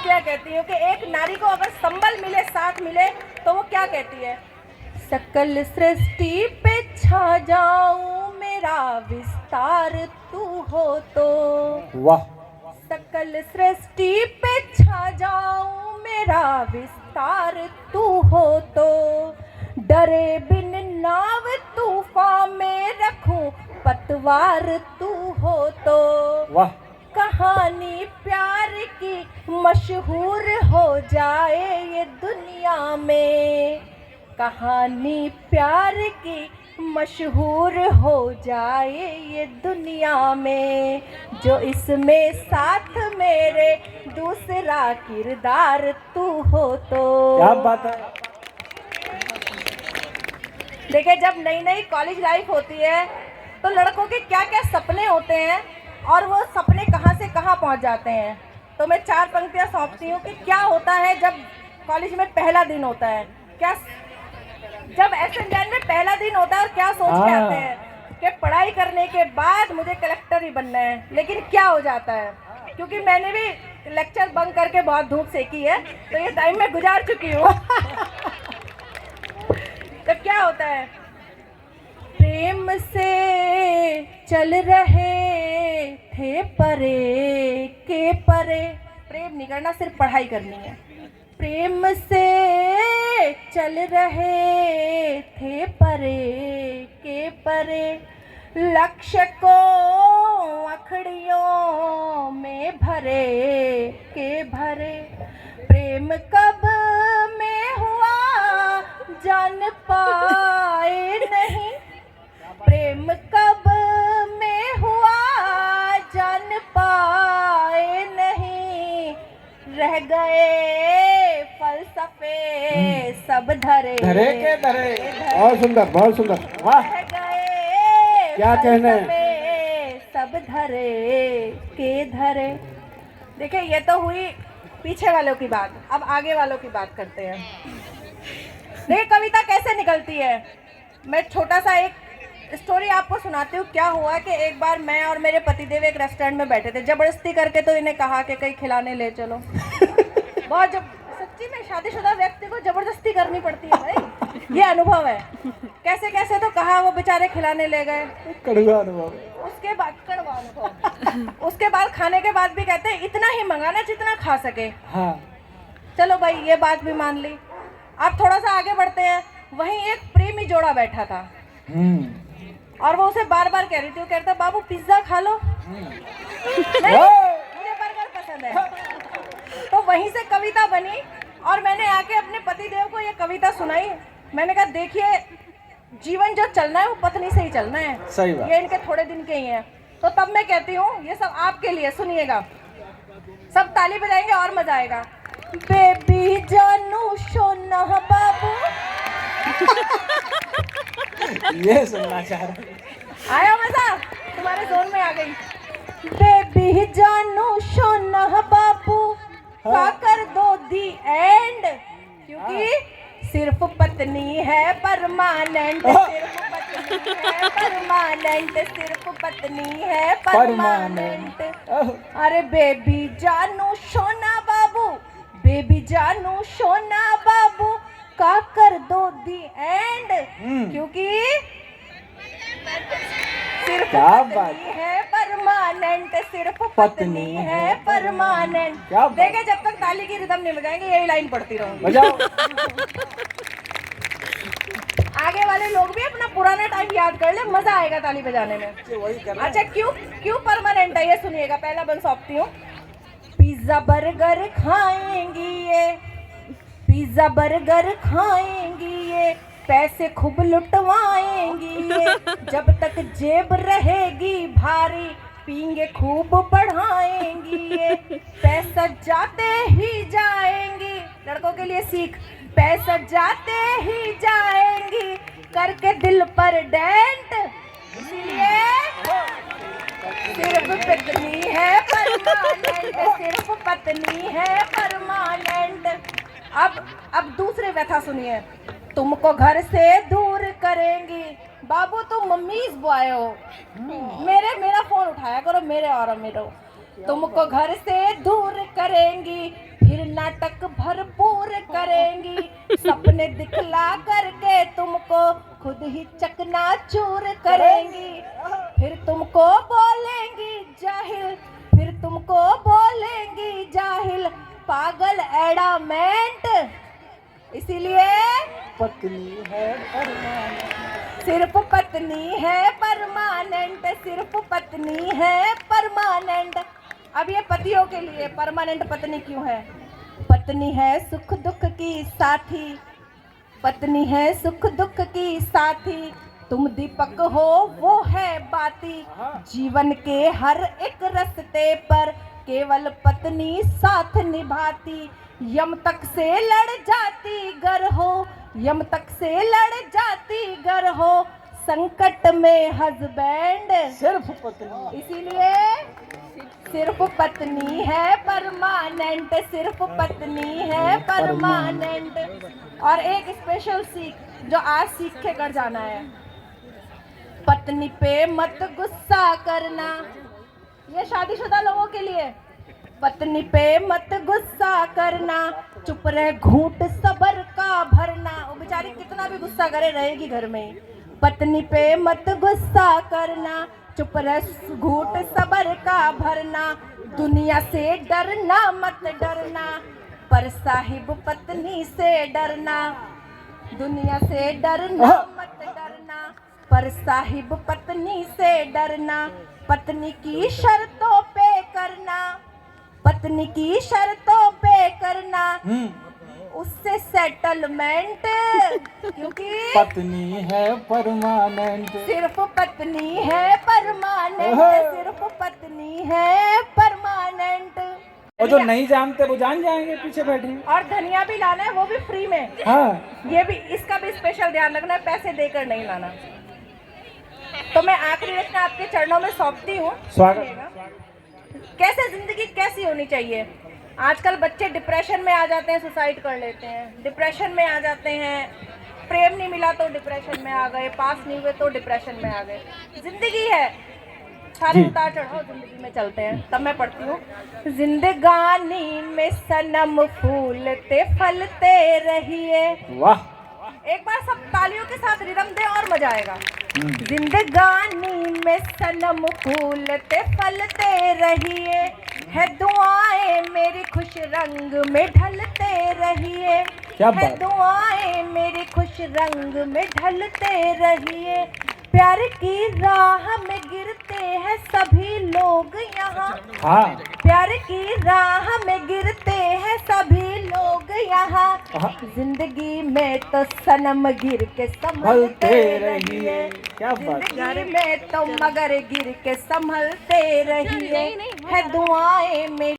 पंक्तियां कहती हूँ कि एक नारी को अगर संबल मिले, साथ मिले, तो वो क्या कहती है? सकल सृष्टि पे छा जाऊं, मेरा विस्तार तू हो तो। वाह। सकल सृष्टि पे छा जाऊं, मेरा विस्तार तू हो तो। डरे बिन नाव तूफान में रखूं, पतवार तू हो तो। वाह। कहानी प्यार की मशहूर हो जाए ये दुनिया में। कहानी प्यार की मशहूर हो जाए ये दुनिया में। जो इसमें साथ मेरे दूसरा किरदार तू हो तो। क्या बात है। देखिए, जब नई नई कॉलेज लाइफ होती है तो लड़कों के क्या क्या सपने होते हैं और वो सपने कहाँ से कहाँ पहुँच जाते हैं। तो मैं 4 पंक्तियाँ सौंपती हूँ कि क्या होता है जब कॉलेज में पहला दिन होता है, क्या जब एसएनएन में पहला दिन होता है और क्या सोच के आते हैं कि पढ़ाई करने के बाद मुझे कलेक्टर ही बनना है। लेकिन क्या हो जाता है, क्योंकि मैंने भी लेक्चर बंक करके बहुत धूप सेकी है, तो ये टाइम मैं गुजार चुकी हूँ। तो क्या होता है, प्रेम से चल रहे थे परे के परे। प्रेम नहीं करना, सिर्फ पढ़ाई करनी है। प्रेम से चल रहे थे परे के परे, लक्ष्य को अखड़ियों में भरे के भरे। प्रेम कब में हुआ जान पाए नहीं, प्रेम कब में हुआ जान पाए नहीं। रह गए फलसफे सब धरे धरे के धरे। बहुत सुंदर, बहुत सुंदर। वाह। रह गए क्या कहने फलसफे सब धरे के धरे। देखिए, ये तो हुई पीछे वालों की बात। अब आगे वालों की बात करते हैं। देखिए, कविता कैसे निकलती है। मैं छोटा सा एक स्टोरी आपको सुनाती हूँ। क्या हुआ कि एक बार मैं और मेरे पतिदेव एक रेस्टोरेंट में बैठे थे। जबरदस्ती करके तो इन्हें कहा कि कहीं खिलाने ले चलो। बहुत जब सच्ची में शादीशुदा व्यक्ति को जबरदस्ती करनी पड़ती है भाई, ये अनुभव है। कैसे कैसे तो कहा, वो बेचारे खिलाने ले गए। कड़वा अनुभव। उसके बाद कड़वा अनुभव। उसके बाद खाने के बाद भी कहते हैं इतना ही मंगाना जितना खा सके। हाँ। चलो भाई, ये बात भी मान ली। अब थोड़ा सा आगे बढ़ते हैं। वहीं एक प्रेमी जोड़ा बैठा था और वो उसे बार बार कह रही थी। वो कहता, बाबू पिज्जा खा लो। नहीं, मुझे बर्गर पसंद है। तो वहीं से कविता बनी और मैंने आके अपने पतिदेव को ये कविता सुनाई। मैंने कहा, देखिए, जीवन जो चलना है वो पत्नी से ही चलना है। सही बात। ये इनके थोड़े दिन के ही हैं। तो तब मैं कहती हूँ, ये सब आपके लिए, सुनिएगा। सब ताली बजाएंगे और मजा आएगा। बेबी जानू सोना बाबू। ये सुनना चाह रहा। आया मजा, तुम्हारे जोन में आ गई। बेबी जानू सोना बाबू, का कर दो दी एंड, क्योंकि सिर्फ पत्नी है परमानेंट। सिर्फ पत्नी है परमानेंट। सिर्फ पत्नी है परमानेंट। अरे बेबी जानू सोना बाबू, बेबी जानू सोना बाबू, का कर दो दी एंड, क्योंकि सिर्फ पत्नी है परमानेंट। सिर्फ पत्नी है परमानेंट। देखे, जब तक ताली की रिदम नहीं बजाएंगे यही लाइन पढ़ती रहूंगी। बजाओ। आगे वाले लोग भी अपना पुराना टाइम याद कर ले, मजा आएगा ताली बजाने में। अच्छा, क्यों क्यों परमानेंट है ये सुनिएगा। पहला बन सौंपती हूँ। पिज्जा बर्गर खाएंगी ये, पिज्जा बर्गर खाएंगी ये, पैसे खूब लुटवाएंगी ये। जब तक जेब रहेगी भारी, पींगे खूब बढ़ाएंगी ये। पैसा जाते ही जाएंगी, लड़कों के लिए सीख, पैसा जाते ही जाएंगी, करके दिल पर डेंट। इसलिए सिर्फ पत्नी है परमानेंट। सिर्फ पत्नी है परमानेंट। अब दूसरे व्यथा सुनिए। तुमको घर से दूर करेंगी, बाबू तुम मम्मीज बॉय हो, मेरा फोन उठाया करो, मेरे और मेरो। तुमको घर से दूर करेंगी, फिर नाटक भरपूर करेंगी, सपने दिखला करके तुमको खुद ही चकनाचूर करेंगी। फिर तुमको बोलेंगी जाहिल, फिर तुमको बोलेंगी जाहिल, पागल एडामेंट। इसीलिए पत्नी है परमानेंट, सिर्फ पत्नी है परमानेंट, सिर्फ पत्नी है परमानेंट। अब ये पतियों के लिए परमानेंट पत्नी क्यों है? पत्नी है सुख दुख की साथी, पत्नी है सुख दुख की साथी, तुम दीपक हो वो है बाती। जीवन के हर एक रास्ते पर केवल पत्नी साथ निभाती। यम तक से लड़ जाती गर हो, यम तक से लड़ जाती गर हो, संकट में हस्बैंड सिर्फ पत्नी। इसीलिए सिर्फ पत्नी है परमानेंट, सिर्फ पत्नी है परमानेंट। और एक स्पेशल सीख जो आज सीख के कर जाना है, पत्नी पे मत गुस्सा करना। ये शादीशुदा लोगों के लिए, पत्नी पे मत गुस्सा करना, चुप रहे घूंट सबर का भरना। वो बेचारी कितना भी गुस्सा करे रहेगी घर में ही। पत्नी पे मत गुस्सा करना, चुप रहे घूंट सबर का भरना। दुनिया से डरना मत डरना, पर साहिब पत्नी से डरना। दुनिया से डरना मत डरना, पर साहिब पत्नी से डरना। पत्नी की शर्तों पे करना, पत्नी की शर्तों पे करना, उससे सेटलमेंट। क्योंकि पत्नी है परमानेंट, सिर्फ पत्नी है परमानेंट, सिर्फ पत्नी है परमानेंट। और जो नहीं जानते वो जान जाएंगे पीछे बैठे। और धनिया भी लाना है, वो भी फ्री में। हाँ, ये भी, इसका भी स्पेशल ध्यान रखना है, पैसे देकर नहीं लाना। तो मैं आखिरी रचना आपके चरणों में सौंपती हूँ। स्वागत। कैसे जिंदगी कैसी होनी चाहिए? आजकल बच्चे डिप्रेशन में आ जाते हैं, सुसाइड कर लेते हैं, डिप्रेशन में आ जाते हैं, प्रेम नहीं मिला तो डिप्रेशन में आ गए, पास नहीं हुए तो डिप्रेशन में आ गए। जिंदगी है, सारे उतार चढ़ाव जिंदगी में चलते हैं। तब मैं पढ़ती हूँ, जिंदगानी में सनम फूलते फलते रहिए। वाह, एक बार सब तालियों के साथ रिदम दे और मजा आएगा। जिंदगानी में सनम फूलते फलते रहिए, है दुआएं मेरी खुश रंग में ढलते रहिए। क्या है बात। दुआएं मेरी खुश रंग में ढलते रहिए। प्यार की राह में गिरते हैं सभी लोग यहाँ, हाँ, प्यार की राह में गिरते हैं सभी लोग यहाँ। हाँ। जिंदगी में तो सनम गिर के संभलते रहिए, क्या बात। जिंदगी में तो मगर गिर के संभलते रहिए। है दुआएं मेरी